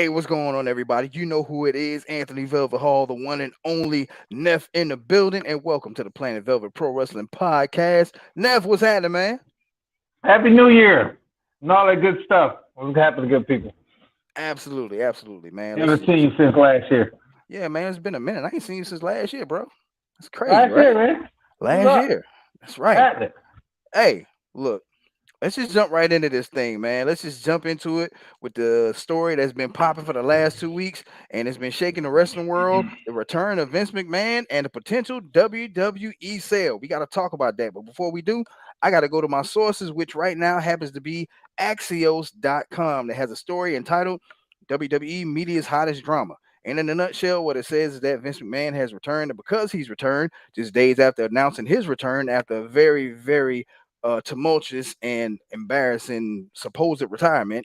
Hey, what's going on, everybody? You know who it is. Anthony Velvet Hall, the one and only Neff in the building. And welcome to the Planet Velvet Pro Wrestling Podcast. Neff, what's happening, man? Happy New Year and all that good stuff. What's happening, good people? Absolutely, absolutely, man. Haven't seen you since last year. Yeah, man, it's been a minute. I ain't seen you since last year, bro. That's crazy, Last right? year, man. What's Last up? year. That's right. Happening. Hey, look, let's just jump right into this thing, man. Let's just jump into it with the story that's been popping for the last 2 weeks and it's been shaking the wrestling world, the return of Vince McMahon and the potential WWE sale. We got to talk about that. But before we do, I got to go to my sources, which right now happens to be Axios.com, that has a story entitled WWE Media's Hottest Drama. And in a nutshell, what it says is that Vince McMahon has returned, and because he's returned, just days after announcing his return after a very, very tumultuous and embarrassing supposed retirement,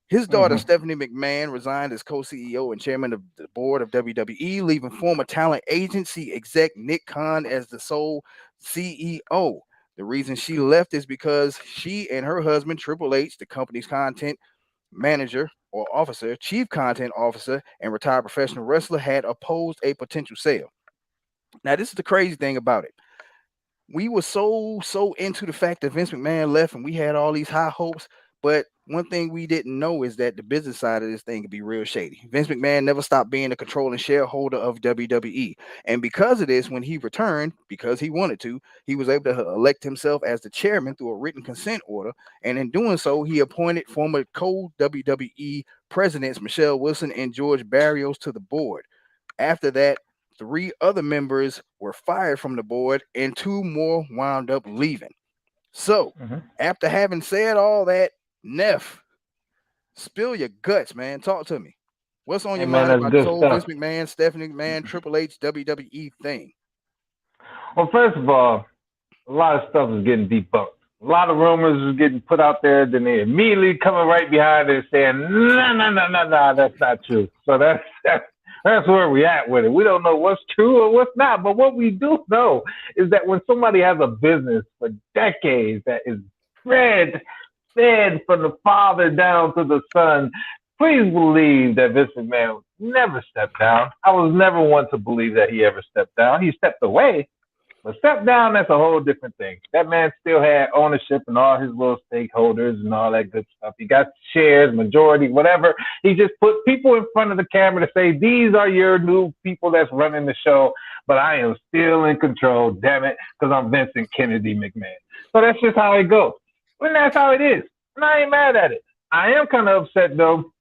his daughter Mm-hmm. Stephanie McMahon resigned as co-CEO and chairman of the board of WWE, leaving former talent agency exec Nick Khan as the sole CEO. The reason she left is because she and her husband Triple H, the company's content manager or officer, chief content officer, and retired professional wrestler, had opposed a potential sale. Now, this is the crazy thing about it. We were so into the fact that Vince McMahon left and we had all these high hopes. But one thing we didn't know is that the business side of this thing could be real shady. Vince McMahon never stopped being a controlling shareholder of WWE. And because of this, when he returned, because he wanted to, he was able to elect himself as the chairman through a written consent order. And in doing so, he appointed former co WWE presidents Michelle Wilson and George Barrios to the board. After that, three other members were fired from the board and two more wound up leaving. So, Mm-hmm. after having said all that, Neff, spill your guts, man. Talk to me. What's on Hey, your man, mind that's about this good whole stuff. Vince McMahon, Stephanie McMahon, Triple H, WWE thing? Well, first of all, a lot of stuff is getting debunked. A lot of rumors is getting put out there, then they immediately coming right behind it saying, no, no, no, no, no, that's not true. So that's where we at with it. We don't know what's true or what's not, but what we do know is that when somebody has a business for decades that is fed, fed from the father down to the son, please believe that Vince McMahon never stepped down. I was never one to believe that he ever stepped down. He stepped away, but step down, that's a whole different thing. That man still had ownership and all his little stakeholders and all that good stuff. He got shares, majority, whatever. He just put people in front of the camera to say, these are your new people that's running the show, but I am still in control, damn it, because I'm Vincent Kennedy McMahon. So that's just how it goes. And that's how it is. And I ain't mad at it. I am kind of upset, though,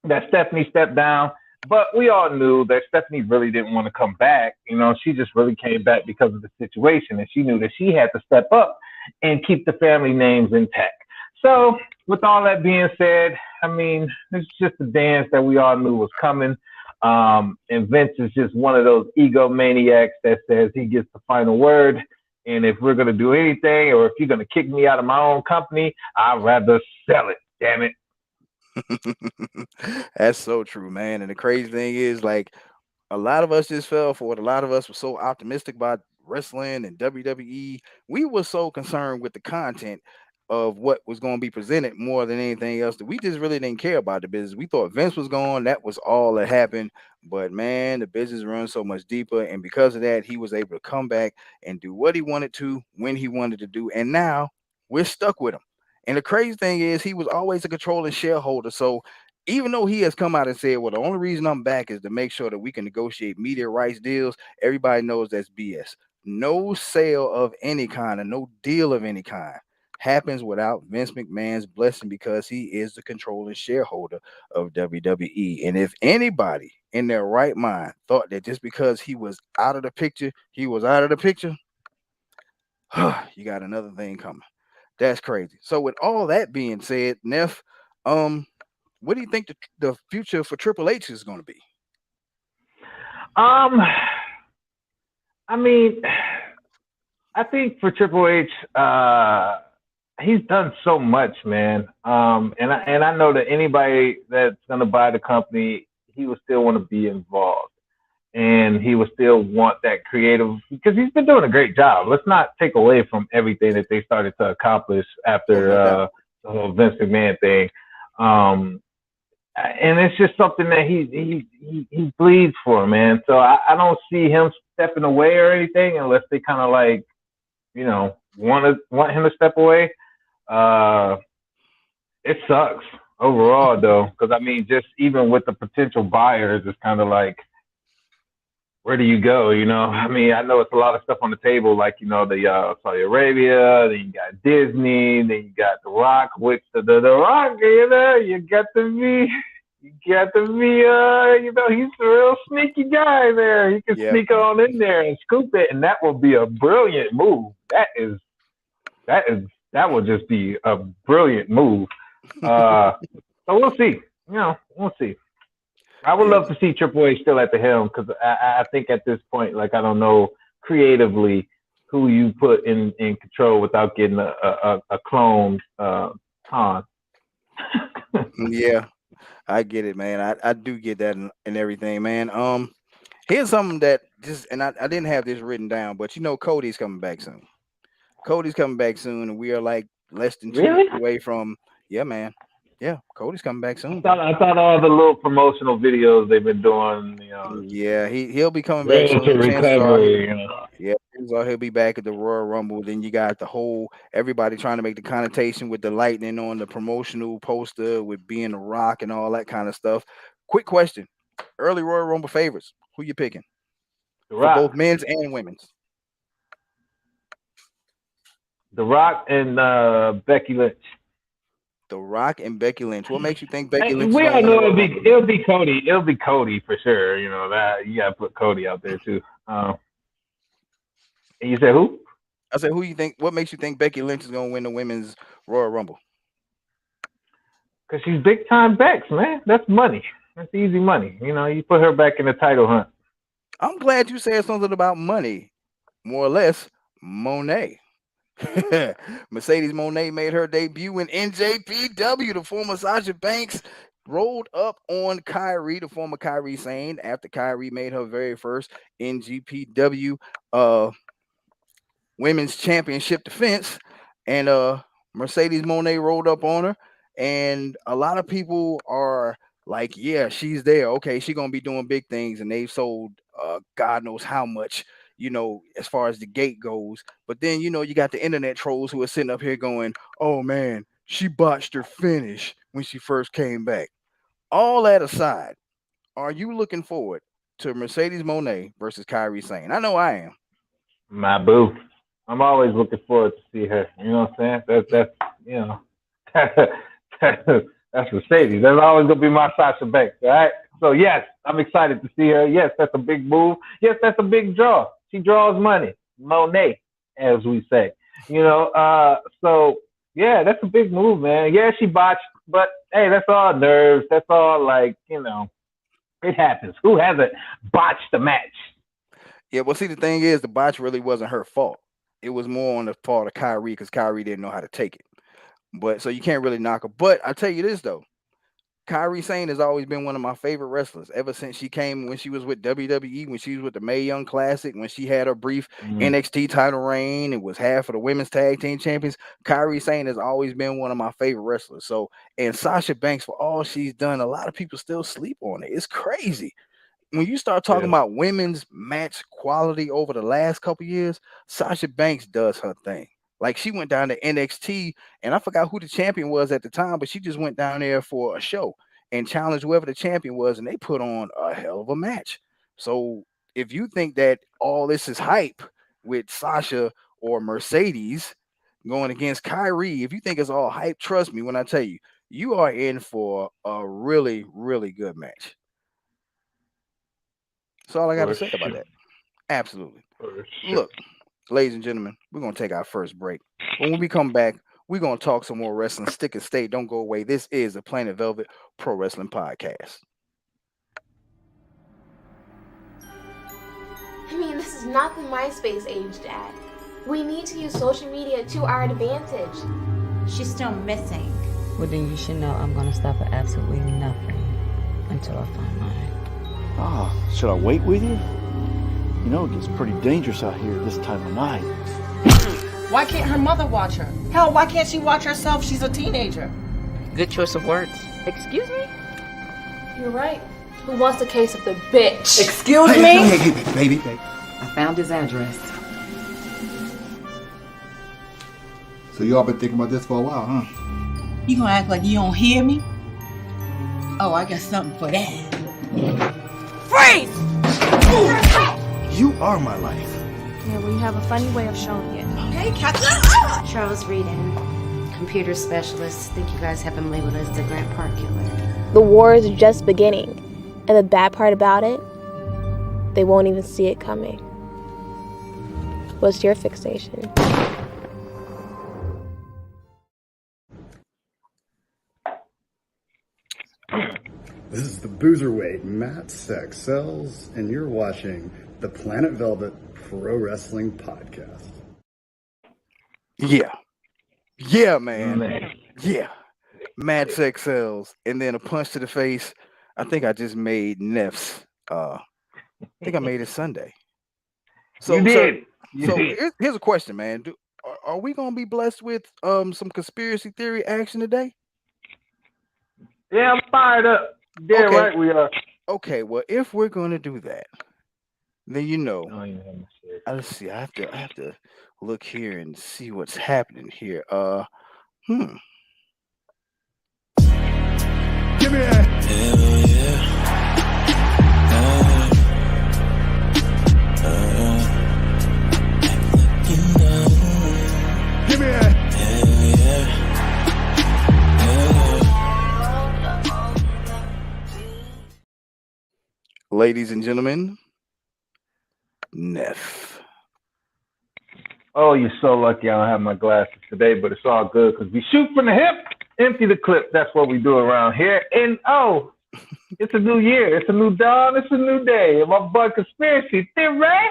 that Stephanie stepped down. But we all knew that Stephanie really didn't want to come back. You know, she just really came back because of the situation, and she knew that she had to step up and keep the family names intact. So, with all that being said, I mean, it's just a dance that we all knew was coming. And Vince is just one of those egomaniacs that says he gets the final word. And if we're going to do anything, or if you're going to kick me out of my own company, I'd rather sell it. Damn it. That's so true, man. And the crazy thing is, like, a lot of us just fell for it. A lot of us were so optimistic about wrestling and WWE. We were so concerned with the content of what was going to be presented more than anything else that we just really didn't care about the business. We thought Vince was gone. That was all that happened. But man, the business runs so much deeper. And because of that, he was able to come back and do what he wanted to when he wanted to do. And now we're stuck with him. And the crazy thing is, he was always a controlling shareholder. So even though he has come out and said, well, the only reason I'm back is to make sure that we can negotiate media rights deals, everybody knows that's BS. No sale of any kind and no deal of any kind happens without Vince McMahon's blessing because he is the controlling shareholder of WWE. And if anybody in their right mind thought that just because he was out of the picture, he was out of the picture, you got another thing coming. That's crazy. So with all that being said, Neff, what do you think the future for Triple H is going to be? Um, I mean, I think for Triple H, he's done so much, man. And I know that anybody that's gonna buy the company, he would still want to be involved, and he would still want that creative because he's been doing a great job. Let's not take away from everything that they started to accomplish Oh, after no doubt. the whole Vince McMahon thing. Um, and it's just something that he bleeds for, man. So I don't see him stepping away or anything unless they kind of like, want him to step away. Uh, it sucks overall though, because I mean, just even with the potential buyers, it's kind of like, where do you go? I mean, I know it's a lot of stuff on the table, like the Saudi Arabia, then you got Disney, then you got The Rock, which the Rock, he's a real sneaky guy there. He can Yeah. sneak on in there and scoop it, and that will be a brilliant move. That would just be a brilliant move. So we'll see. We'll see. I would Yeah. love to see Triple H still at the helm because I think at this point, like I don't know creatively who you put in control without getting a clone Khan. Yeah. I get it, man. I do get that and everything, man. Here's something that just and I didn't have this written down, but Cody's coming back soon. Cody's coming back soon, and we are like less than 2 weeks Really? away from. Yeah, man. Yeah, Cody's coming back I soon, thought bro. I thought all the little promotional videos they've been doing, Yeah, he'll be coming back road to soon. Chances are, recovery. yeah, chances are he'll be back at the Royal Rumble. Then you got the whole everybody trying to make the connotation with the lightning on the promotional poster with being the Rock and all that kind of stuff. Quick question: early Royal Rumble favorites? Who you picking The for both Rock, men's and women's? The Rock, and Becky Lynch. The Rock and Becky Lynch. What makes you think Becky Hey, Lynch is we gonna all win the know Royal Rumble? it'll be Cody. It'll be Cody for sure. That you gotta put Cody out there too. And you said who? I said, who you think? What makes you think Becky Lynch is gonna win the women's Royal Rumble? Because she's big time Bex, man. That's money. That's easy money. You put her back in the title hunt. I'm glad you said something about money. More or less, Monet. Mercedes Monet made her debut in NJPW. The former Sasha Banks rolled up on Kyrie, the former Kyrie Sane, after Kyrie made her very first NGPW women's championship defense. And Mercedes Monet rolled up on her. And a lot of people are like, yeah, she's there. Okay, she's gonna be doing big things, and they've sold God knows how much, as far as the gate goes. But then you got the internet trolls who are sitting up here going, "Oh man, she botched her finish when she first came back." All that aside, are you looking forward to Mercedes Monet versus Kyrie Sane? I know I am. My boo. I'm always looking forward to see her. You know what I'm saying? That's you know that's Mercedes. That's always gonna be my Sasha Banks. All right. So yes, I'm excited to see her. Yes, that's a big move. Yes, that's a big draw. She draws money. Monet, as we say. So yeah, that's a big move, man. Yeah, she botched, but hey, that's all nerves. That's all like, it happens. Who hasn't botched a match? Yeah, well, see, the thing is, the botch really wasn't her fault. It was more on the fault of Kyrie because Kyrie didn't know how to take it. But so you can't really knock her. But I tell you this though, Kyrie Sane has always been one of my favorite wrestlers ever since she came when she was with WWE, when she was with the Mae Young Classic, when she had her brief Mm, NXT title reign. It was half of the women's tag team champions. Kyrie Sane has always been one of my favorite wrestlers. So, and Sasha Banks, for all she's done, a lot of people still sleep on it. It's crazy when you start talking yeah, about women's match quality over the last couple years. Sasha Banks does her thing. Like she went down to NXT, and I forgot who the champion was at the time, but she just went down there for a show and challenged whoever the champion was, and they put on a hell of a match. So if you think that all this is hype with Sasha or Mercedes going against Kyrie, if you think it's all hype, trust me when I tell you, you are in for a really, really good match. That's all I got to for say about sure, that. Absolutely. for sure. Look, ladies and gentlemen, we're going to take our first break. But when we come back, we're going to talk some more wrestling. Stick and stay. Don't go away. This is the Planet Velvet Pro Wrestling Podcast. I mean, this is not the MySpace age, Dad. We need to use social media to our advantage. She's still missing. Well, then you should know I'm gonna stop at absolutely nothing until I find mine. Ah, should I wait with you? You know, it gets pretty dangerous out here this time of night. Why can't her mother watch her? Hell, why can't she watch herself? She's a teenager. Good choice of words. Excuse me? You're right. Who wants a case of the bitch? Excuse me? Hey, baby. I found his address. So you all been thinking about this for a while, huh? You gonna act like you don't hear me? Oh, I got something for that. Freeze! You are my life. Yeah, well, you have a funny way of showing it. Okay, Captain. Charles Reedon, computer specialist. Think you guys have him labeled as the Grant Park killer. The war is just beginning. And the bad part about it, they won't even see it coming. What's your fixation? This is the Boozerweight, Matt Sex Sells, and you're watching the Planet Velvet Pro Wrestling Podcast. Yeah, man. Yeah, Mad Sex Sells, and then a punch to the face. I think I just made N.E.F's. I think I made it Sunday. So you did. Here's a question, man. Are we gonna be blessed with some conspiracy theory action today? Yeah, I'm fired up. Yeah, Okay. right, we are. Okay, well, if we're gonna do that, then let's see. I have to look here and see what's happening here. Give me that. Give me that. Ladies and gentlemen, N.E.F. Oh, you're so lucky I don't have my glasses today, but it's all good because we shoot from the hip, empty the clip. That's what we do around here. And it's a new year. It's a new dawn. It's a new day. And my boy Conspiracy Theory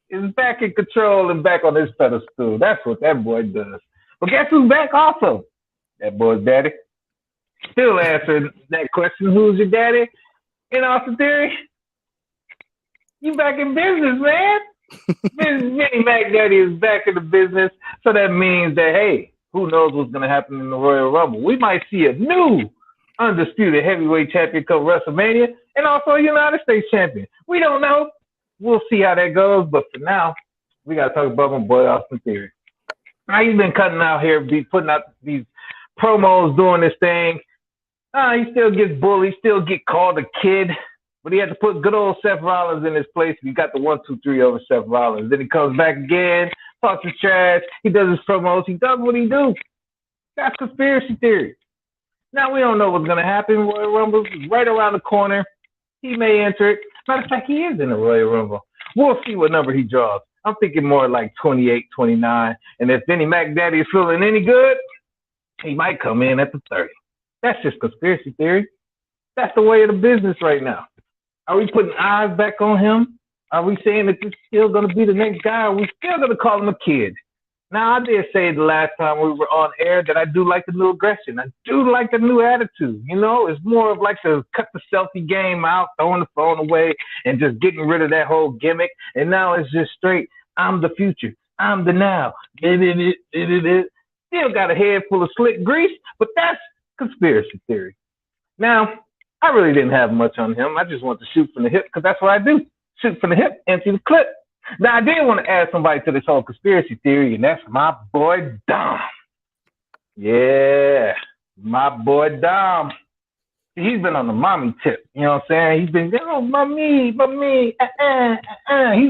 is back in control and back on his pedestal. That's what that boy does. But guess who's back also? That boy's daddy. Still answering that question, who's your daddy? In Austin Theory, you back in business, man. Vinny Mac Daddy is back in the business. So that means that, hey, who knows what's going to happen in the Royal Rumble. We might see a new undisputed heavyweight champion come WrestleMania and also a United States champion. We don't know. We'll see how that goes. But for now, we got to talk about my boy Austin Theory. Now, he's been cutting out here, putting out these promos, doing this thing. He still gets bullied, still get called a kid. But he had to put good old Seth Rollins in his place. He got the 1, 2, 3 over Seth Rollins. Then he comes back again, talks his trash. He does his promos. He does what he do. That's conspiracy theory. Now we don't know what's going to happen. Royal Rumble is right around the corner. He may enter it. Matter of fact, he is in the Royal Rumble. We'll see what number he draws. I'm thinking more like 28, 29. And if Vinny Mac Daddy is feeling any good, he might come in at the 30. That's just conspiracy theory. That's the way of the business right now. Are we putting eyes back on him? Are we saying that this is still going to be the next guy? Are we still going to call him a kid? Now, I did say the last time we were on air that I do like the new aggression. I do like the new attitude. You know, it's more of like to cut the selfie game out, throwing the phone away, and just getting rid of that whole gimmick. And now it's just straight, I'm the future. I'm the now. Still got a head full of slick grease, but that's conspiracy theory. Now, I really didn't have much on him. I just want to shoot from the hip because that's what I do. Shoot from the hip, empty the clip. Now, I did want to add somebody to this whole conspiracy theory, and that's my boy Dom. Yeah, my boy Dom. He's been on the mommy tip. You know what I'm saying? He's been, mommy. He's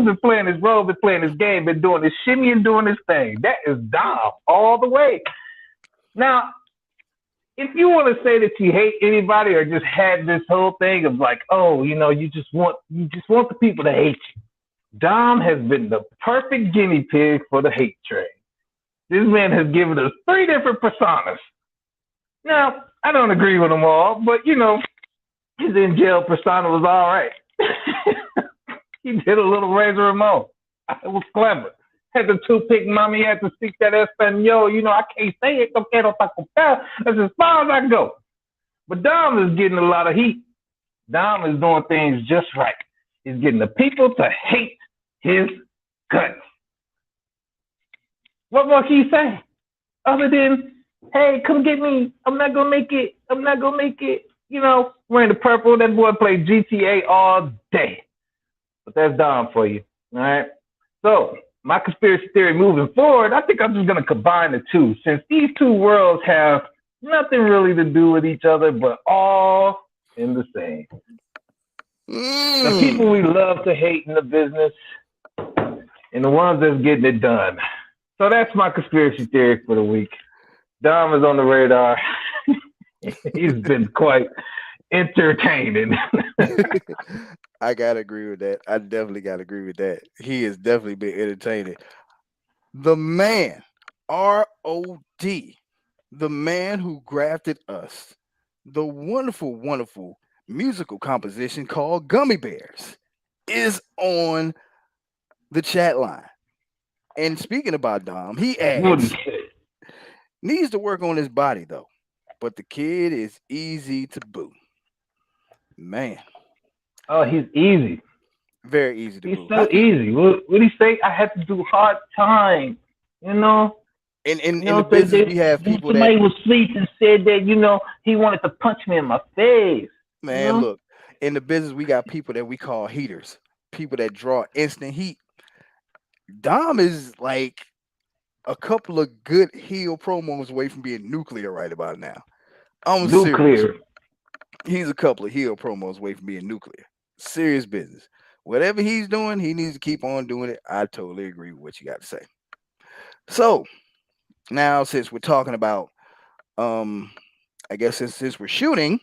been playing his role, been playing his game, been doing his shimmy and doing his thing. That is Dom all the way. Now, if you want to say that you hate anybody or just had this whole thing of like, you just want the people to hate you, Dom has been the perfect guinea pig for the hate train. This man has given us 3 different personas. Now, I don't agree with them all, but his in jail persona was all right. He did a little Razor Ramon. It was clever. Had the toothpick mommy, had to speak that Espanol. I can't say it. That's as far as I go. But Dom is getting a lot of heat. Dom is doing things just right. He's getting the people to hate his guts. What more can you say? Other than, hey, come get me. I'm not going to make it. I'm not going to make it. wearing the purple. That boy played GTA all day. But that's Dom for you. All right. So my conspiracy theory moving forward, I think I'm just gonna combine the two, since these two worlds have nothing really to do with each other, but all in the same. The people we love to hate in the business, and the ones that's getting it done. So that's my conspiracy theory for the week. Dom is on the radar. He's been quite entertaining. I gotta agree with that. I definitely gotta agree with that. He has definitely been entertaining. The man, R.O.D., the man who grafted us, the wonderful, wonderful musical composition called Gummy Bears, is on the chat line. And speaking about Dom, he What do you adds, say? needs to work on his body though, but the kid is easy to boo. Man, Oh, he's easy. very easy to He's boo. so easy. What do you say? I had to do hard time. You know, In the business, we have people that, somebody was asleep and said that he wanted to punch me in my face. man, look, in the business, we got people that we call heaters, people that draw instant heat. Dom is like a couple of good heel promos away from being nuclear right about now. I'm serious. Nuclear. He's a couple of heel promos away from being nuclear. Serious business. Whatever he's doing, he needs to keep on doing it. I totally agree with what you got to say. So now, since we're talking about, um, I guess since we're shooting,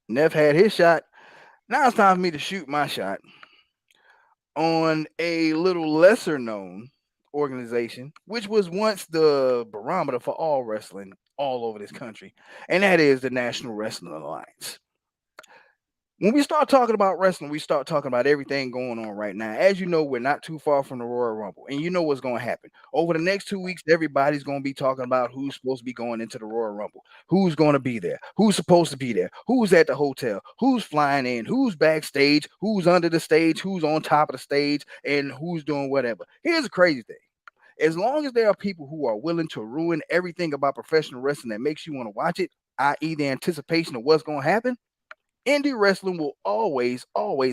Neff had his shot. Now it's time for me to shoot my shot on a little lesser known organization, which was once the barometer for all wrestling all over this country, and that is the National Wrestling Alliance. When we start talking about wrestling, we start talking about everything going on right now. As you know, we're not too far from the Royal Rumble, and you know what's going to happen. Over the next 2 weeks, everybody's going to be talking about who's supposed to be going into the Royal Rumble, who's going to be there, who's supposed to be there, who's at the hotel, who's flying in, who's backstage, who's under the stage, who's on top of the stage, and who's doing whatever. Here's the crazy thing. As long as there are people who are willing to ruin everything about professional wrestling that makes you want to watch it, i.e., the anticipation of what's going to happen, indie wrestling will always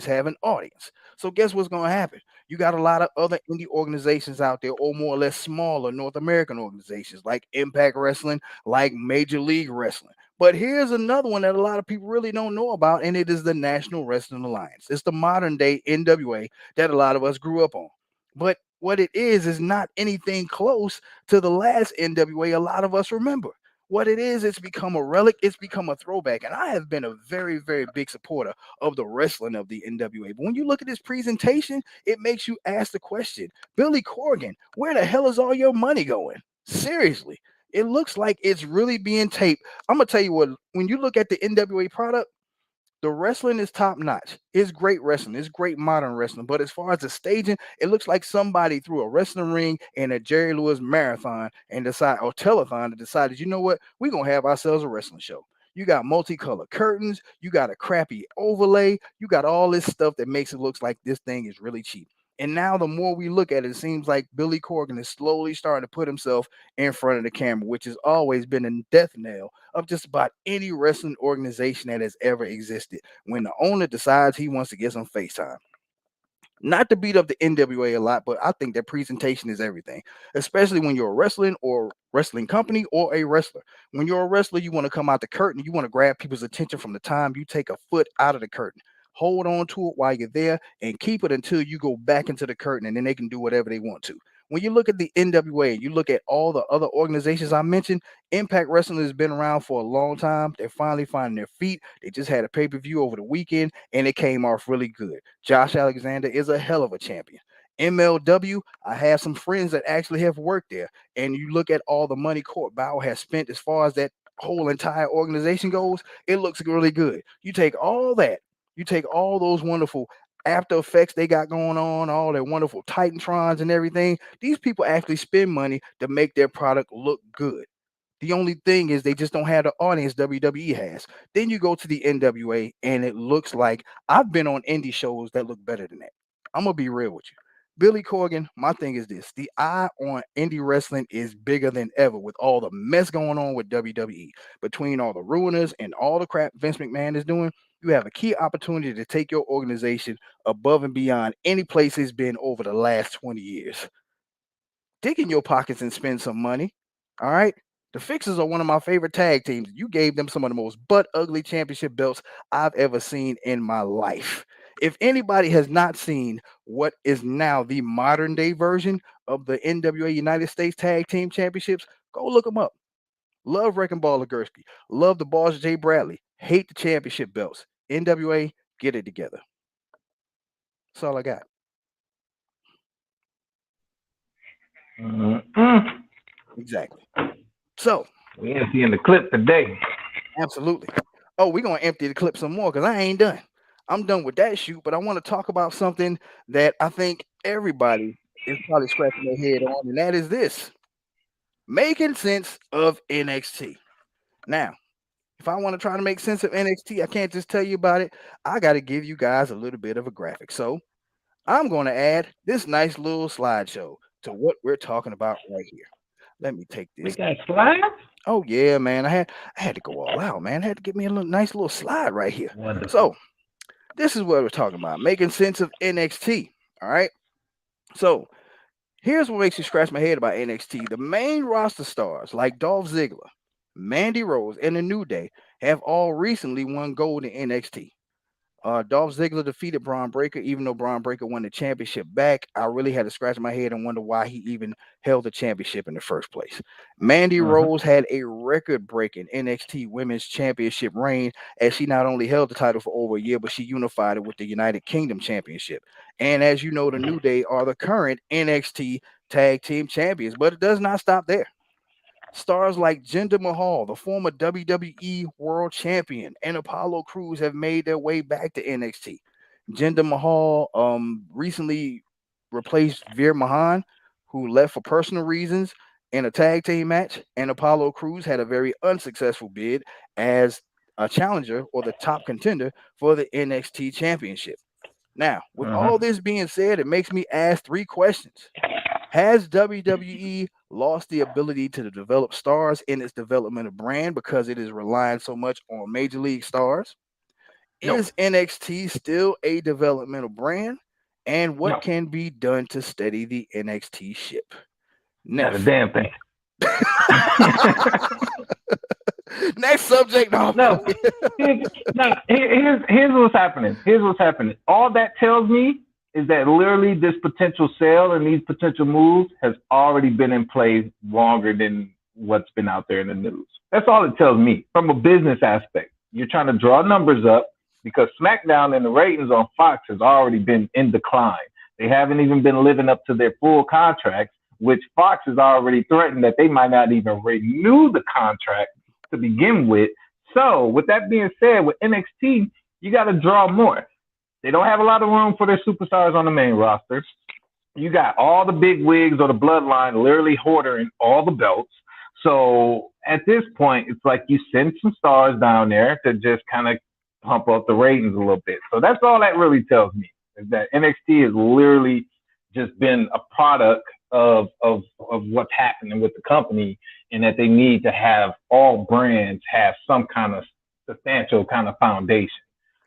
have an audience. So guess what's going to happen? You got a lot of other indie organizations out there, or more or less smaller North American organizations like Impact Wrestling, like Major League Wrestling. But here's another one that a lot of people really don't know about, and it is the National Wrestling Alliance. It's the modern day NWA that a lot of us grew up on. But what it is not anything close to the last NWA a lot of us remember. What it is, it's become a relic, it's become a throwback. And I have been a very, very big supporter of the wrestling of the NWA. But when you look at this presentation, it makes you ask the question, Billy Corgan, where the hell is all your money going? Seriously, it looks like it's really being taped. I'm going to tell you what, when you look at the NWA product, the wrestling is top notch. It's great wrestling. It's great modern wrestling. But as far as the staging, it looks like somebody threw a wrestling ring and a Jerry Lewis marathon and decide or telethon and decided, you know what, we're gonna have ourselves a wrestling show. You got multicolored curtains, you got a crappy overlay, you got all this stuff that makes it look like this thing is really cheap. And now the more we look at it, it seems like Billy Corgan is slowly starting to put himself in front of the camera, which has always been a death knell of just about any wrestling organization that has ever existed. When the owner decides he wants to get some FaceTime. Not to beat up the NWA a lot, but I think that presentation is everything, especially when you're a wrestling or wrestling company or a wrestler. When you're a wrestler, you want to come out the curtain, you want to grab people's attention from the time you take a foot out of the curtain. Hold on to it while you're there and keep it until you go back into the curtain, and then they can do whatever they want to. When you look at the NWA and you look at all the other organizations I mentioned, Impact Wrestling has been around for a long time. They're finally finding their feet. They just had a pay-per-view over the weekend and it came off really good. Josh Alexander is a hell of a champion. MLW, I have some friends that actually have worked there. And you look at all the money Court Bauer has spent as far as that whole entire organization goes, it looks really good. You take all that, you take all those wonderful after effects they got going on, all their wonderful Titantrons and everything. These people actually spend money to make their product look good. The only thing is they just don't have the audience WWE has. Then you go to the NWA and it looks like I've been on indie shows that look better than that. I'm gonna be real with you. Billy Corgan, my thing is this: the eye on indie wrestling is bigger than ever with all the mess going on with WWE. Between all the ruiners and all the crap Vince McMahon is doing, you have a key opportunity to take your organization above and beyond any place it's been over the last 20 years. Dig in your pockets and spend some money. All right. The Fixers are one of my favorite tag teams. You gave them some of the most butt ugly championship belts I've ever seen in my life. If anybody has not seen what is now the modern day version of the NWA United States Tag Team Championships, go look them up. Love Wrecking Ball Gursky. Love the Balls of Jay Bradley. Hate the championship belts. NWA, get it together. That's all I got. Mm-mm. Exactly. So, We ain't seeing the clip today. absolutely. Oh, we're gonna empty the clip some more because I ain't done. I'm done with that shoot, but I want to talk about something that I think everybody is probably scratching their head on, and that is this: making sense of NXT. Now, if I want to try to make sense of NXT, I can't just tell you about it. I got to give you guys a little bit of a graphic. So I'm going to add this nice little slideshow to what we're talking about right here. Let me take We this. got slides? Oh yeah, man. I had to go all out, man. I had to get me a little nice little slide right here. Wonderful. So this is what we're talking about: making sense of NXT. All right. So here's what makes me scratch my head about NXT. The main roster stars like Dolph Ziggler, Mandy Rose, and the New Day have all recently won gold in NXT. Dolph Ziggler defeated Braun Breaker, even though Braun Breaker won the championship back. I really had to scratch my head and wonder why he even held the championship in the first place. Mandy Uh-huh. Rose had a record-breaking NXT Women's Championship reign, as she not only held the title for over a year, but she unified it with the United Kingdom Championship. And as you know, the New Day are the current NXT Tag Team Champions, but it does not stop there. Stars like Jinder Mahal, the former WWE World Champion, and Apollo Crews have made their way back to NXT. Jinder Mahal recently replaced Veer Mahan, who left for personal reasons in a tag team match, and Apollo Crews had a very unsuccessful bid as a challenger or the top contender for the NXT Championship. Now, with Uh-huh. all this being said, it makes me ask three questions. Has WWE lost the ability to develop stars in its development of brand because it is relying so much on major league stars? No. Is NXT still a developmental brand? And what No. can be done to steady the NXT ship? Not a Neff. damn thing. Next subject. No, I'm No. playing. Here's what's happening. Here's what's happening. All that tells me is that literally this potential sale and these potential moves has already been in play longer than what's been out there in the news. That's all it tells me from a business aspect. You're trying to draw numbers up because SmackDown and the ratings on Fox has already been in decline. They haven't even been living up to their full contracts, which Fox has already threatened that they might not even renew the contract to begin with. So, with that being said, with NXT, you got to draw more. They don't have a lot of room for their superstars on the main roster. You got all the big wigs or the bloodline literally hoarding all the belts. So at this point, it's like you send some stars down there to just kind of pump up the ratings a little bit. So that's all that really tells me is that NXT has literally just been a product of what's happening with the company, and that they need to have all brands have some kind of substantial kind of foundation.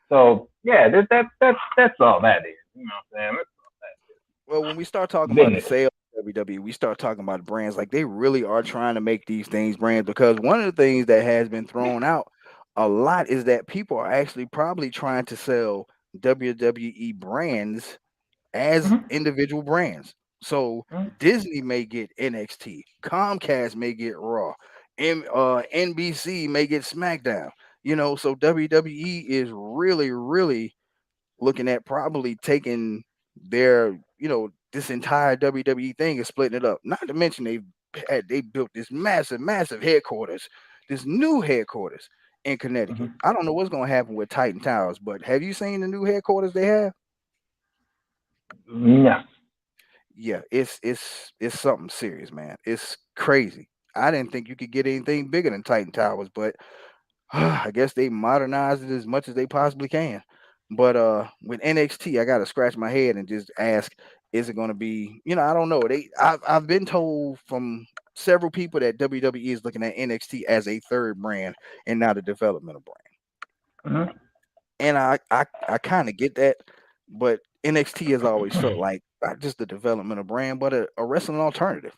So yeah, that's all that is. You know what I'm saying? Well, when we start talking about the Business. sales of WWE, we start talking about brands like they really are trying to make these things brands because one of the things that has been thrown out a lot is that people are actually probably trying to sell WWE brands as Mm-hmm. individual brands. So Mm-hmm. Disney may get NXT, Comcast may get Raw, NBC may get SmackDown. So WWE is really, really looking at probably taking their, this entire WWE thing and splitting it up. Not to mention they built this massive, massive headquarters, this new headquarters in Connecticut. I don't know what's going to happen with Titan Towers, but have you seen the new headquarters they have? No. Yeah, it's something serious, man. It's crazy. I didn't think you could get anything bigger than Titan Towers, but I guess they modernized it as much as they possibly can. But with NXT, I gotta scratch my head and just ask: Is it going to be? I don't know. I've been told from several people that WWE is looking at NXT as a third brand and not a developmental brand. Mhm. And I kind of get that, but NXT has always felt like not just a developmental brand, but a wrestling alternative.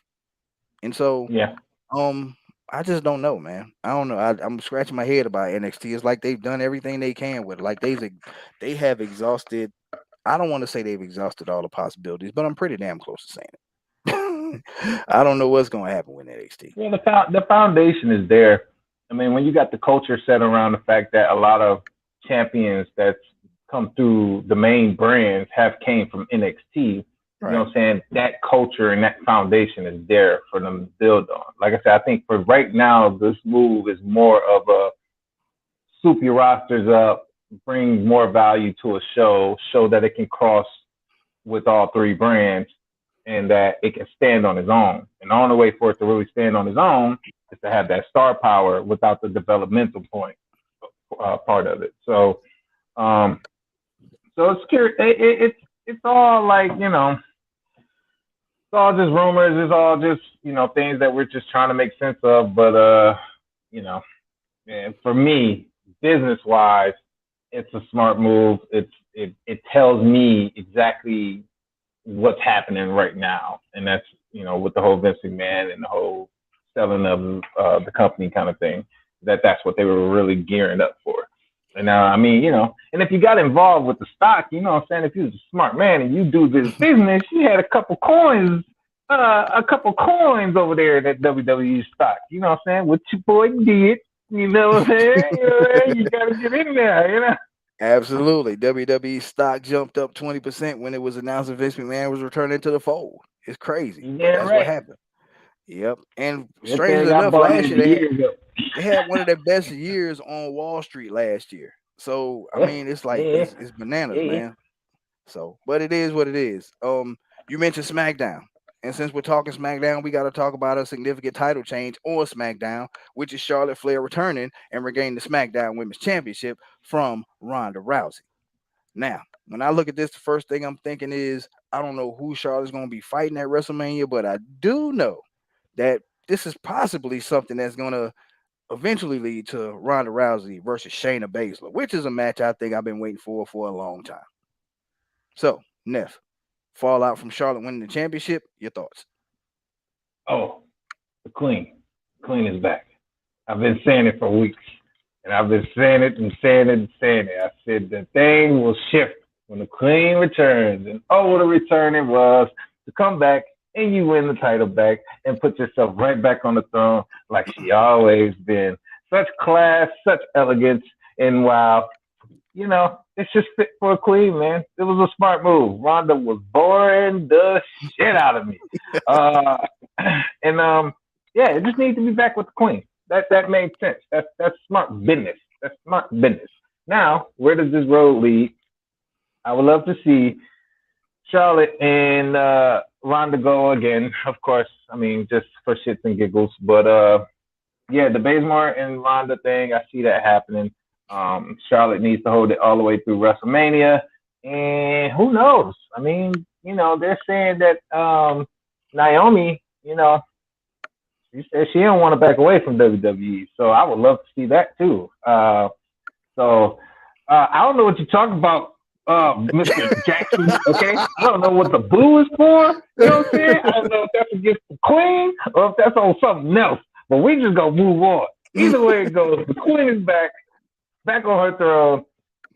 And so, Yeah. um, I just don't know, man. I don't know. I'm scratching my head about NXT. It's like they've done everything they can with it. Like they have exhausted. I don't want to say they've exhausted all the possibilities, but I'm pretty damn close to saying it. I don't know what's going to happen with NXT. Well, the foundation is there. I mean, when you got the culture set around the fact that a lot of champions that's come through the main brands have came from NXT, you know Right. what I'm saying? That culture and that foundation is there for them to build on. Like I said, I think for right now, this move is more of a soup your rosters up, bring more value to a show that it can cross with all three brands and that it can stand on its own. And the only way for it to really stand on its own is to have that star power without the developmental point part of it. Um, so it's all like it's all just rumors. It's all just things that we're just trying to make sense of. But you know, and for me, business wise, it's a smart move. It tells me exactly what's happening right now, and that's with the whole Vince McMahon and the whole selling of the company kind of thing. That's what they were really gearing up for. And I mean, and if you got involved with the stock, what I'm saying, if you was a smart man and you do this business, you had a couple coins over there in that WWE stock. You know what I'm saying? What your boy did. You know what I'm saying? You gotta get in there. Absolutely. WWE stock jumped up 20% when it was announced that Vince McMahon was returning to the fold. It's crazy, but Yeah, that's what right. happened. Yep. And That thing strangely got enough, bought last in year years ago. they had one of their best years on Wall Street last year. So I Yeah, mean, it's like yeah, it's bananas, yeah. man. So, but it is what it is. You mentioned SmackDown, and since we're talking SmackDown, we got to talk about a significant title change on SmackDown, which is Charlotte Flair returning and regaining the SmackDown Women's Championship from Ronda Rousey. Now, when I look at this, the first thing I'm thinking is I don't know who Charlotte's going to be fighting at WrestleMania, but I do know that this is possibly something that's going to eventually lead to Ronda Rousey versus Shayna Baszler, which is a match I think I've been waiting for a long time. So, Neff, fallout from Charlotte winning the championship. Your thoughts? Oh, the Queen. Queen is back. I've been saying it for weeks. And I've been saying it and saying it and saying it. I said the thing will shift when the Queen returns. And oh, what a return it was to come back and you win the title back and put yourself right back on the throne like she always been. Such class, such elegance. And wow, it's just fit for a queen, man. It was a smart move. Ronda was boring the shit out of me. Uh, and yeah, it just needs to be back with the queen. That made sense. That's smart business. That's smart business. Now, where does this road lead? I would love to see Charlotte and Ronda go again. Of course, I mean just for shits and giggles. But yeah, the Bazemore and Ronda thing, I see that happening. Charlotte needs to hold it all the way through WrestleMania, and who knows? I mean, they're saying that Naomi, she said she don't want to back away from WWE, so I would love to see that too. So I don't know what you're talking about, Mr. Jackson. Okay, I don't know what the blue is for. You know what I'm saying? I don't know if that's against the Queen or if that's on something else. But we just gonna move on. Either way it goes, the Queen is back on her throne.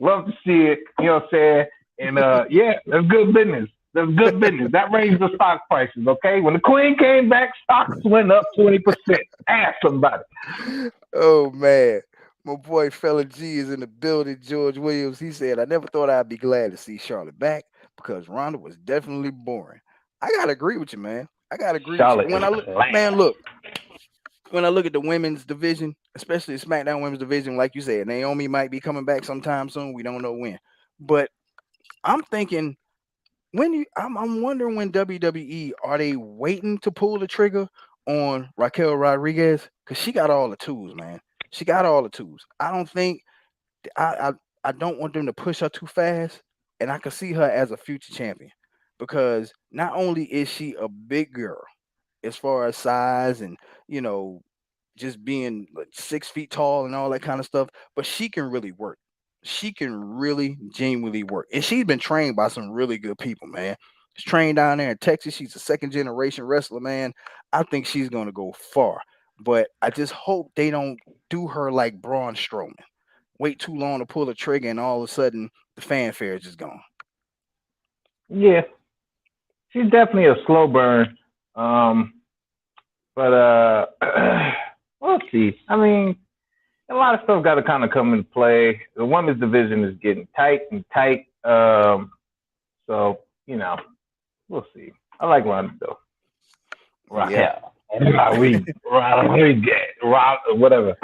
Love to see it. You know what I'm saying? And yeah, that's good business. That's good business. That raised the stock prices, okay? When the Queen came back, stocks went up 20%. Ask somebody. Oh man. My boy Fella G is in the building. George Williams. He said, I never thought I'd be glad to see Charlotte back because Ronda was definitely boring. I gotta agree with you, man. I gotta agree with you. Charlotte is Man, class. look, when I look at the women's division, especially the SmackDown women's division, like you said, Naomi might be coming back sometime soon. We don't know when. But I'm thinking I'm wondering when WWE are they waiting to pull the trigger on Raquel Rodriguez because she got all the tools, man. She got all the tools. I don't think I I don't want them to push her too fast, and I can see her as a future champion. because not only is she a big girl as far as size and you know just being like 6 feet tall and all that kind of stuff, but she can really work. She can really genuinely work, and she's been trained by some really good people, man. She's trained down there in Texas. She's a second generation wrestler, man. I think she's gonna go far, but I just hope they don't do her like Braun Strowman. Wait too long to pull the trigger, and all of a sudden the fanfare is just gone. Yeah, she's definitely a slow burn. Um, but we'll see. I mean, a lot of stuff got to kind of come into play. The women's division is getting tight and tight. So we'll see. I like Ronda though. Yeah, Raquel. Whatever.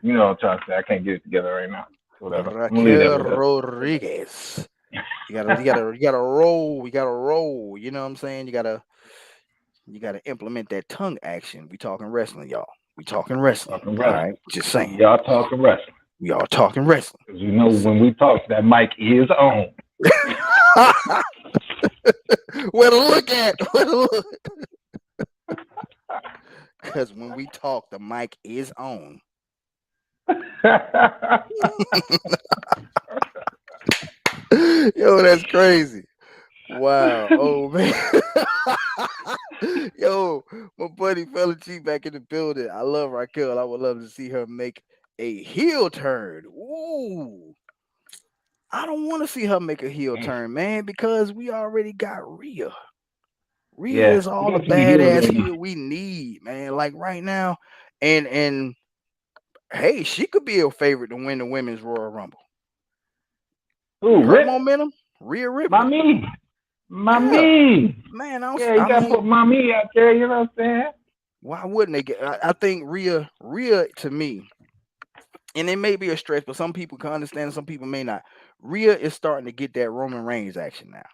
You know what I'm trying to say. I can't get it together right now. Whatever. I'm gonna leave that Raquel with that. Rodriguez. You gotta roll. You gotta roll. You know what I'm saying? You gotta implement that tongue action. We talking wrestling, y'all. We talking wrestling. Talking All wrestling. right, just saying. Y'all talking wrestling. We all talking wrestling. Because when we talk, that mic is on. Where to look at? Where to look? Because when we talk, the mic is on. Yo, that's crazy. Wow. Oh man. Yo, my buddy Fella G back in the building. I love Raquel. I would love to see her make a heel turn. Ooh. I don't want to see her make a heel turn, man, because we already got Rhea. Rhea Yeah. is We all the got some heels badass right now. heel we need, man. Like right now. And hey, she could be a favorite to win the women's Royal Rumble. Ooh, With her Rip. momentum, Rhea Ripley. Mommy. Yeah, Mommy. man. Yeah, you I got to mean, put mommy out there. You know what I'm saying? why wouldn't they get? I think Rhea to me, and it may be a stretch, but some people can understand, some people may not. Rhea is starting to get that Roman Reigns action now.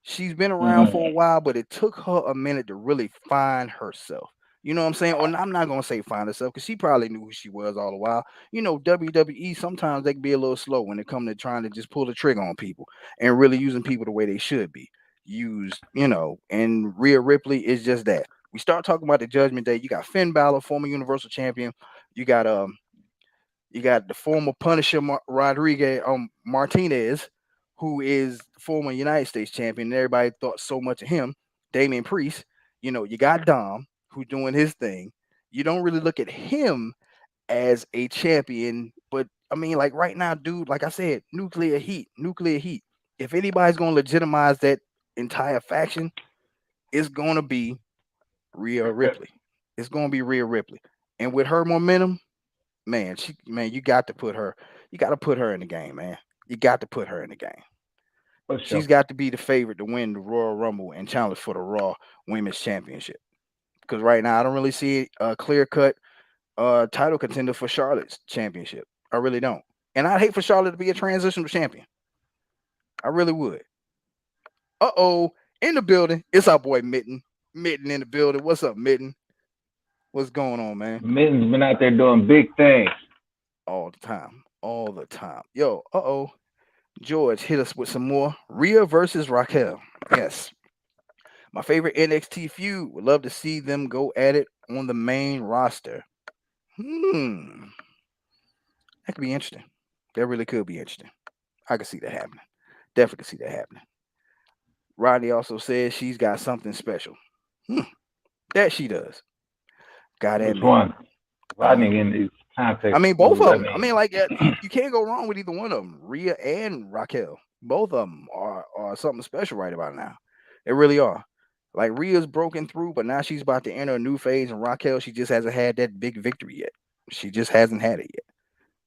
She's been around for a while, but it took her a minute to really find herself. You know what I'm saying? Or I'm not gonna say find herself because she probably knew who she was all the while. You know, WWE sometimes they can be a little slow when it comes to trying to just pull the trigger on people and really using people the way they should be used. You know, and Rhea Ripley is just that. We start talking about the Judgment Day. You got Finn Balor, former Universal Champion. You got you got the former Punisher Rodriguez Martinez, who is former United States champion. And everybody thought so much of him. Damian Priest. You know, you got Dom, who's doing his thing. You don't really look at him as a champion, but I mean, like right now, dude, like I said, nuclear heat, nuclear heat. If anybody's gonna legitimize that entire faction, it's gonna be Rhea Ripley. It's gonna be Rhea Ripley. And with her momentum, man, you got to put her in the game, man. You got to put her in the game. For She's sure. got to be the favorite to win the Royal Rumble and challenge for the Raw Women's Championship. Because right now, I don't really see a clear cut title contender for Charlotte's championship. I really don't. And I'd hate for Charlotte to be a transitional champion. I really would. Uh-oh, in the building, it's our boy Mitten. Mitten in the building. What's up, Mitten? What's going on, man? Mitten's been out there doing big things. All the time. All the time. Yo, uh-oh. George hit us with some more. Rhea versus Raquel. Yes. My favorite NXT feud. Would love to see them go at it on the main roster. That could be interesting. That really could be interesting. I could see that happening. Definitely could see that happening. Rodney also says she's got something special. That she does. God Which admit. one? Rodney in these context. I mean, What both does of that them. I mean? mean, like you can't go wrong with either one of them. Rhea and Raquel. Both of them are something special right about now. They really are. Like Rhea's broken through, but now she's about to enter a new phase. And Raquel, she just hasn't had that big victory yet. She just hasn't had it yet.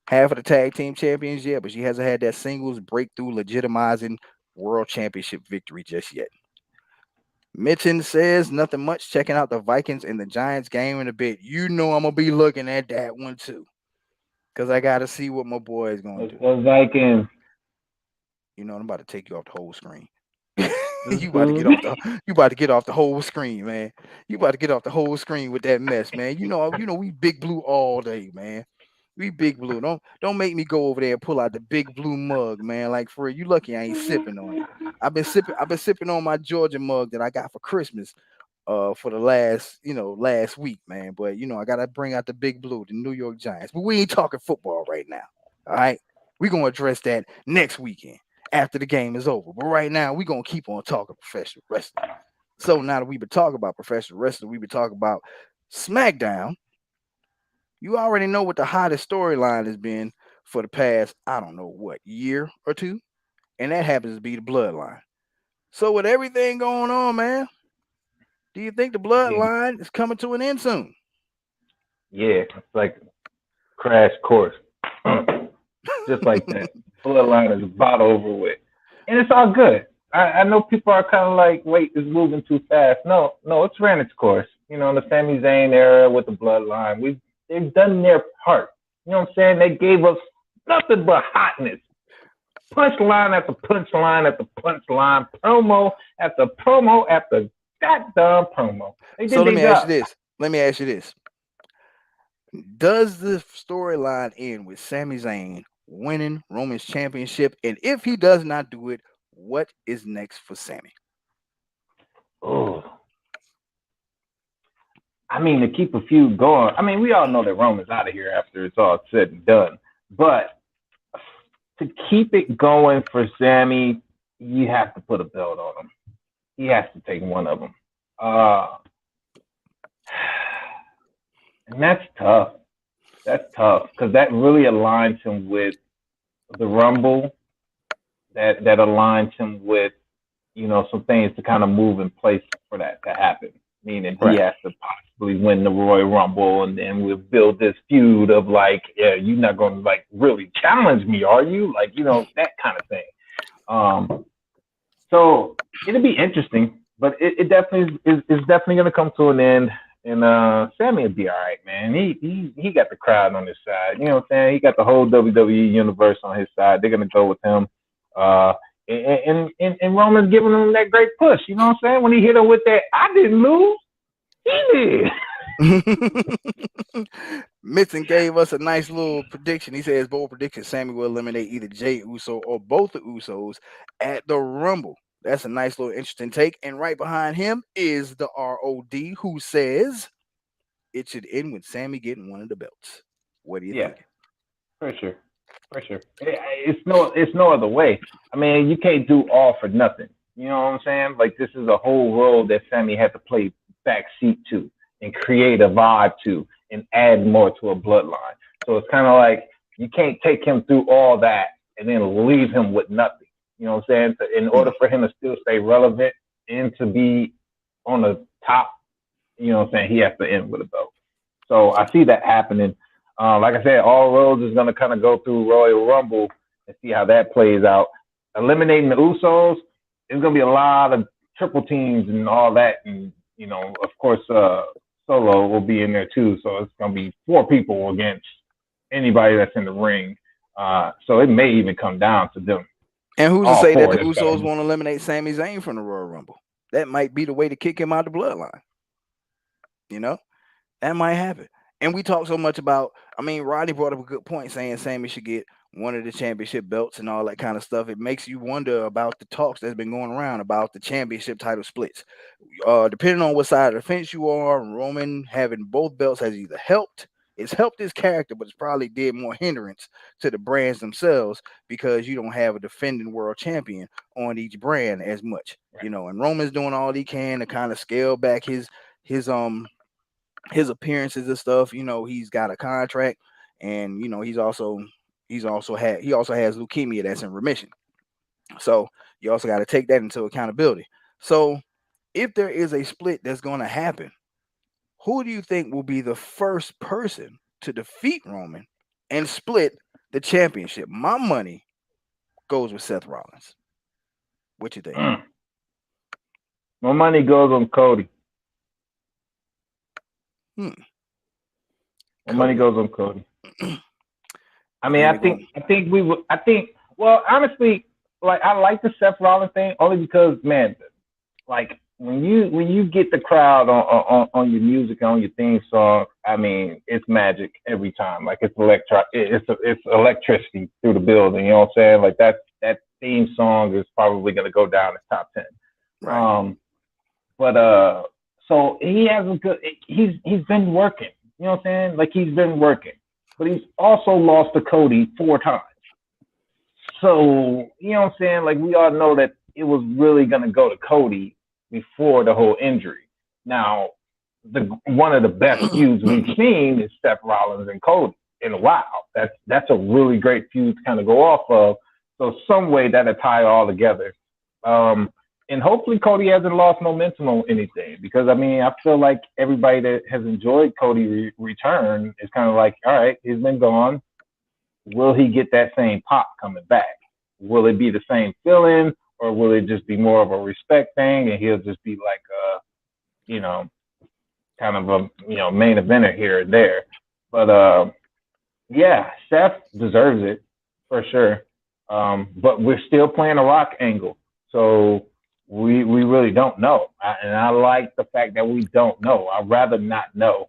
Half of the tag team champions, yeah, but she hasn't had that singles breakthrough, legitimizing world championship victory just yet. Mitchell says nothing much. Checking out the Vikings and the Giants game in a bit. You know I'm gonna be looking at that one too, cause I gotta see what my boy is gonna Let's do. go Vikings. You know I'm about to take you off the whole screen. You about to get off the you about to get off the whole screen, man. You about to get off the whole screen with that mess, man. You know we big blue all day, man. We Big Blue. Don't make me go over there and pull out the Big Blue mug, man. Like for real, you lucky I ain't sipping on it. I've been sipping on my Georgia mug that I got for Christmas for the last week, man. But I gotta bring out the Big Blue, the New York Giants. But we ain't talking football right now. All right. We're gonna address that next weekend after the game is over. But right now, we're gonna keep on talking professional wrestling. So now that we've been talking about professional wrestling, we've been talking about SmackDown. You already know what the hottest storyline has been for the past, I don't know what, year or two. And that happens to be the bloodline. So with everything going on, man, do you think the Yeah, bloodline is coming to an end soon? yeah, it's like crash course, just like that. Bloodline is about over with, and it's all good. I know people are kind of like, wait, it's moving too fast. No, no, it's ran its course. The Sami Zayn era with the bloodline, they've done their part. You know what I'm saying? They gave us nothing but hotness. Punchline after punchline after punchline, promo after promo after goddamn promo. They So did let their me ask you job. this. Let me ask you this. Does the storyline end with Sami Zayn winning Roman's championship? And if he does not do it, what is next for Sammy? Oh, I mean, to keep a feud going. I mean, we all know that Roman's out of here after it's all said and done. But to keep it going for Sammy, you have to put a belt on him. He has to take one of them. And that's tough. That's tough because that really aligns him with the Rumble. That aligns him with some things to kind of move in place for that to happen. Meaning he Right. has to possibly win the Royal Rumble, and then we'll build this feud of like, yeah, you're not going to like really challenge me, are you? Like that kind of thing. So it'll be interesting, but it definitely is definitely going to come to an end. And Sammy will be all right, man. He got the crowd on his side. You know what I'm saying? He got the whole WWE universe on his side. They're gonna go with him. And Roman's giving him that great push. You know what I'm saying? When he hit him with that, I didn't lose, he did. Mitson gave us a nice little prediction. He says bold prediction Sammy will eliminate either Jay Uso or both the Usos at the Rumble. That's a nice little interesting take. And right behind him is the ROD who says it should end with Sammy getting one of the belts. What are you Yeah, thinking? for sure, for sure. It's no other way. I mean, you can't do all for nothing. You know what I'm saying? Like this is a whole role that Sammy had to play backseat to and create a vibe to and add more to a bloodline. So it's kind of like you can't take him through all that and then leave him with nothing. You know what I'm saying? So in order for him to still stay relevant and to be on the top, you know what I'm saying, he has to end with a belt. So I see that happening. Like I said, all roads is going to kind of go through Royal Rumble and see how that plays out. Eliminating the Usos, there's going to be a lot of triple teams and all that. And, of course, Solo will be in there too. So it's going to be 4 people against anybody that's in the ring. So it may even come down to them. And who's to All say that 4. the Usos won't eliminate Sami Zayn from the Royal Rumble? That might be the way to kick him out the bloodline. That might happen. And we talk so much about, Rodney brought up a good point saying Sammy should get one of the championship belts and all that kind of stuff. It makes you wonder about the talks that's been going around about the championship title splits. Depending on what side of the fence you are, Roman having both belts has either helped, it's helped his character, but it's probably did more hindrance to the brands themselves because you don't have a defending world champion on each brand as much. And Roman's doing all he can to kind of scale back his appearances and stuff. He's got a contract, and he also has leukemia that's in remission. So you also got to take that into accountability. So if there is a split that's going to happen, who do you think will be the first person to defeat Roman and split the championship? My money goes with Seth Rollins. What you think? My money goes on Cody. My money goes on Cody. I mean, I think. Well, honestly, like I like the Seth Rollins thing only because, man, like when you get the crowd on your music, on your theme song, I mean, it's magic every time. Like it's it's electricity through the building. You know what I'm saying? Like that theme song is probably gonna go down as top 10. Right. But so he has a good. He's been working. You know what I'm saying? Like he's been working, but he's also lost to Cody 4 times. So you know what I'm saying? Like we all know that it was really gonna go to Cody before the whole injury. Now, one of the best feuds we've seen is Seth Rollins and Cody in a while. That's a really great feud to kind of go off of. So some way that'll tie all together. And hopefully Cody hasn't lost momentum on anything, because I mean I feel like everybody that has enjoyed Cody return is kind of like, all right, he's been gone. Will he get that same pop coming back? Will it be the same feeling, or will it just be more of a respect thing, and he'll just be like you know, kind of a main eventer here and there? But yeah, Seth deserves it for sure. But we're still playing a Rock angle, so we really don't know. And I like the fact that we don't know. I'd rather not know,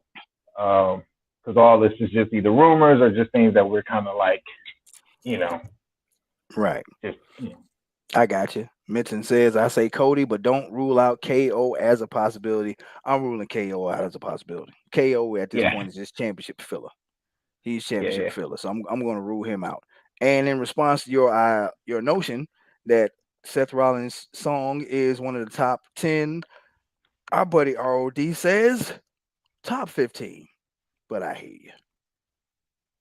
because all this is just either rumors or just things that we're kind of like, Right. just I got you. Minton says, I say Cody, but don't rule out KO as a possibility. I'm ruling KO out as a possibility. KO at this point is just championship filler. He's championship filler. So I'm going to rule him out. And in response to your notion that Seth Rollins' song is one of the top 10, our buddy ROD says top 15. But I hear you.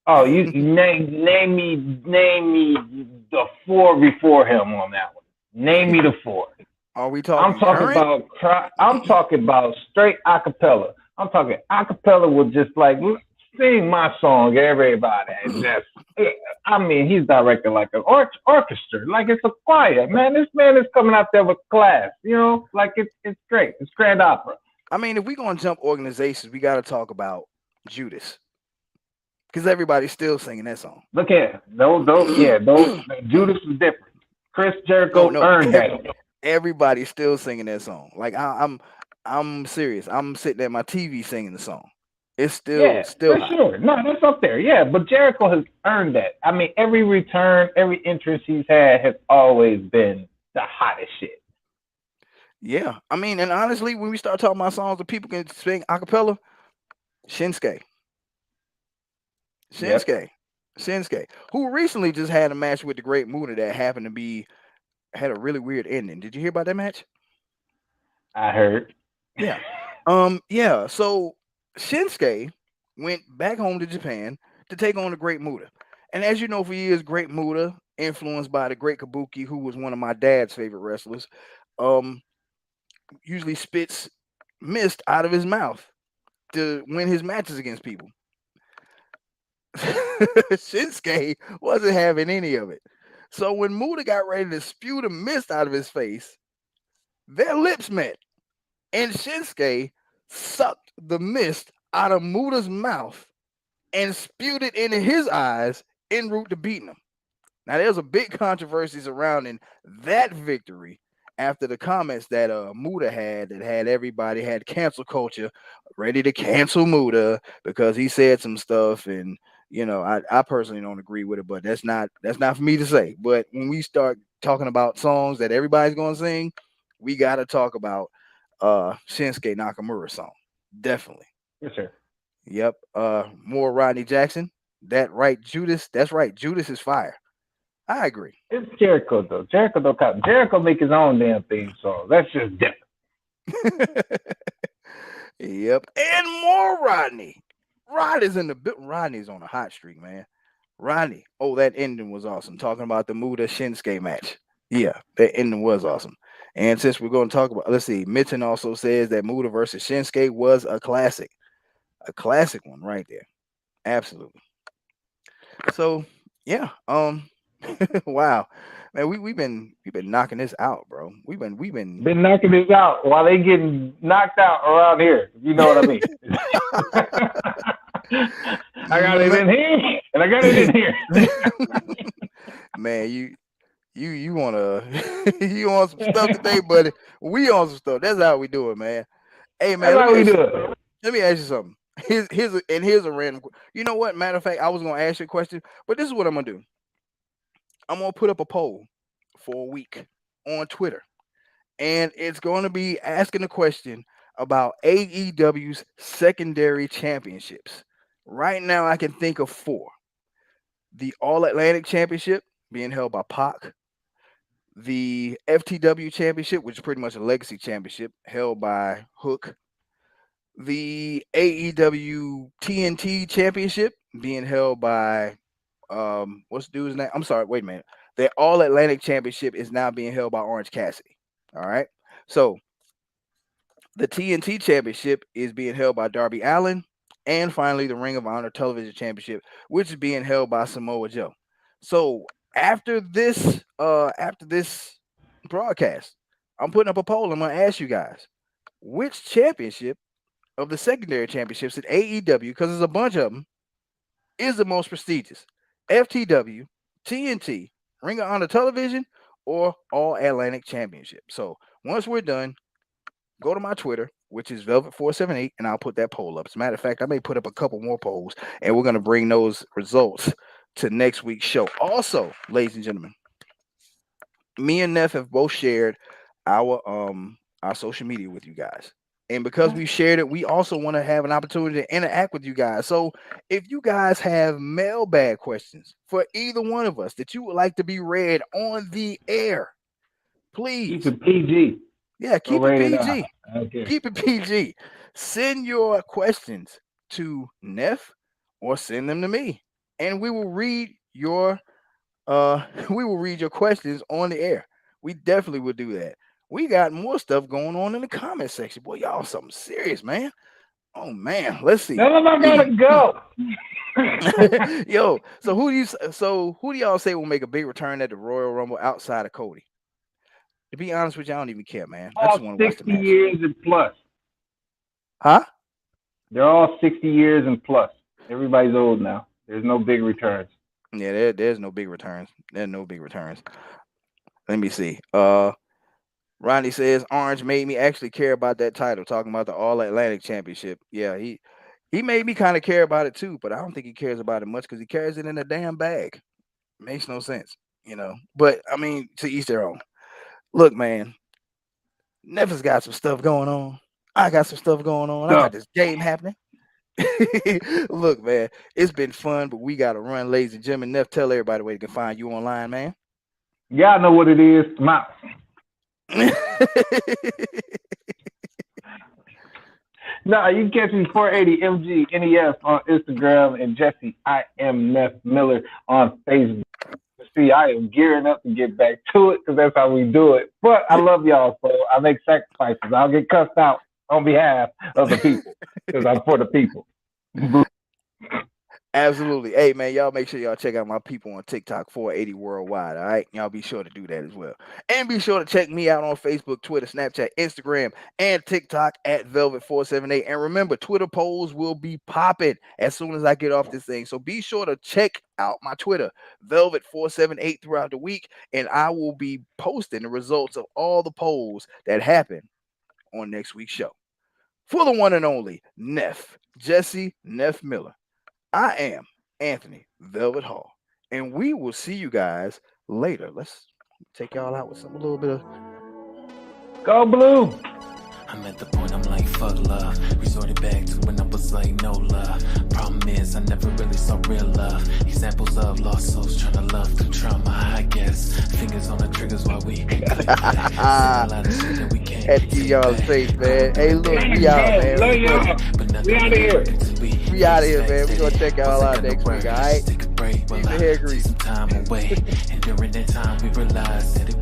Oh, you name me the 4 before him on that one. Name me the 4. Are we talking? I'm talking about straight acapella. I'm talking acapella with just like sing my song, everybody. I mean, he's directed like an orchestra, like it's a choir. Man, this man is coming out there with class. Like it's great. It's grand opera. I mean, if we're gonna jump organizations, we got to talk about Judas, because everybody's still singing that song. Look at those. Judas is different. Chris Jericho earned that. Everybody's still singing that song. Like I'm serious. I'm sitting at my TV singing the song. It's still for sure. No, that's up there. Yeah, but Jericho has earned that. I mean, every return, every entrance he's had has always been the hottest shit. Yeah, I mean, and honestly, when we start talking about songs that people can sing a cappella, Shinsuke, who recently just had a match with the Great Muta that happened to had a really weird ending. Did you hear about that match? I heard. Yeah. Yeah. So Shinsuke went back home to Japan to take on the Great Muta. And as you know, for years, Great Muta, influenced by the Great Kabuki, who was one of my dad's favorite wrestlers, usually spits mist out of his mouth to win his matches against people. Shinsuke wasn't having any of it. So when Muta got ready to spew the mist out of his face, their lips met. And Shinsuke sucked the mist out of Muta's mouth and spewed it into his eyes en route to beating him. Now, there's a big controversy surrounding that victory after the comments that Muta had everybody had cancel culture ready to cancel Muta because he said some stuff, and I personally don't agree with it, but that's not for me to say. But when we start talking about songs that everybody's going to sing, we got to talk about Shinsuke Nakamura's song. Definitely. Yes, sir. Yep. More Rodney Jackson. That's right, Judas is fire. I agree. It's Jericho though. Jericho make his own damn theme song. That's just different. Yep. And more Rodney. Rodney's on a hot streak, man. Rodney. Oh, that ending was awesome. Talking about the Muta Shinsuke match. Yeah, that ending was awesome. And since we're going to talk about, let's see, Mitten also says that Muta versus Shinsuke was a classic one right there. Absolutely. So yeah, wow, man, we've been knocking this out, bro. We've been knocking this out while they getting knocked out around here. You know what I mean? I got it in here, and I got it in here. Man, You wanna you on some stuff today, buddy? We on some stuff. That's how we do it, man. Hey, That's man, how we do it. let me ask you something. Here's a random. You know what? Matter of fact, I was gonna ask you a question, but this is what I'm gonna do. I'm gonna put up a poll for a week on Twitter, and it's gonna be asking a question about AEW's secondary championships. Right now, I can think of four: the All Atlantic Championship being held by Pac, the FTW Championship, which is pretty much a legacy championship held by Hook, the AEW TNT Championship being held by what's the dude's name? I'm sorry, wait a minute. The All Atlantic Championship is now being held by Orange Cassidy. All right. So the TNT Championship is being held by Darby Allin, and finally the Ring of Honor Television Championship, which is being held by Samoa Joe. So after this broadcast, I'm putting up a poll. I'm gonna ask you guys which championship of the secondary championships in AEW, because there's a bunch of them, is the most prestigious: FTW, TNT, Ring of Honor Television, or All Atlantic Championship. So once we're done, go to my Twitter, which is Velvet478, and I'll put that poll up. As a matter of fact, I may put up a couple more polls, and we're gonna bring those results to next week's show. Also, ladies and gentlemen, me and N.E.F have both shared our social media with you guys. And because we shared it, we also want to have an opportunity to interact with you guys. So if you guys have mailbag questions for either one of us that you would like to be read on the air, please. Keep it PG. Yeah, keep it PG. Okay. Keep it PG. Send your questions to N.E.F or send them to me, and we will read your questions on the air. We definitely will do that. We got more stuff going on in the comment section. Boy, y'all something serious, man. Oh man, let's see. No, I gotta go. Yo, so who do y'all say will make a big return at the Royal Rumble outside of Cody? To be honest with you, I don't even care, man. I just want to watch the match. 60 years and plus. Huh? They're all 60 years and plus. Everybody's old now. There's no big returns. Yeah, there's no big returns. There's no big returns. Let me see. Ronnie says Orange made me actually care about that title, talking about the All Atlantic Championship. Yeah, he made me kind of care about it too, but I don't think he cares about it much because he carries it in a damn bag. Makes no sense, you know. But I mean, to each their own. Look, man, N.E.F has got some stuff going on. I got some stuff going on. I got this game happening. Look, man, it's been fun, but we got to run, ladies and gentlemen. N.E.F, tell everybody where they can find you online, man. Y'all know what it is. Mouse. No, you can catch me 480 MG N.E.F on Instagram and Jesse I am N.E.F Miller on Facebook. See, I am gearing up to get back to it because that's how we do it. But I love y'all, so I make sacrifices. I'll get cussed out on behalf of the people because I'm for the people. Absolutely. Hey, man, y'all make sure y'all check out my people on TikTok, 480 Worldwide, all right? Y'all be sure to do that as well. And be sure to check me out on Facebook, Twitter, Snapchat, Instagram, and TikTok at Velvet478. And remember, Twitter polls will be popping as soon as I get off this thing. So be sure to check out my Twitter, Velvet478, throughout the week, and I will be posting the results of all the polls that happen on next week's show. For the one and only N.E.F, Jesse N.E.F Miller, I am Anthony Velvet Hall, and we will see you guys later. Let's take y'all out with a little bit of Go Blue. I'm at the point I'm like, fuck love. Resorted back to when I was like, no love. Problem is, I never really saw real love. Examples of lost souls trying to love through trauma, I guess. Fingers on the triggers while we click back. A lot of shit that we can't. Had to keep y'all safe, man. Hey, look, we out, man. Love y'all. We out of here. We out of here, man. We gonna check y'all out next week, all right? Take a break while I take some time away. And during that time, we realized that it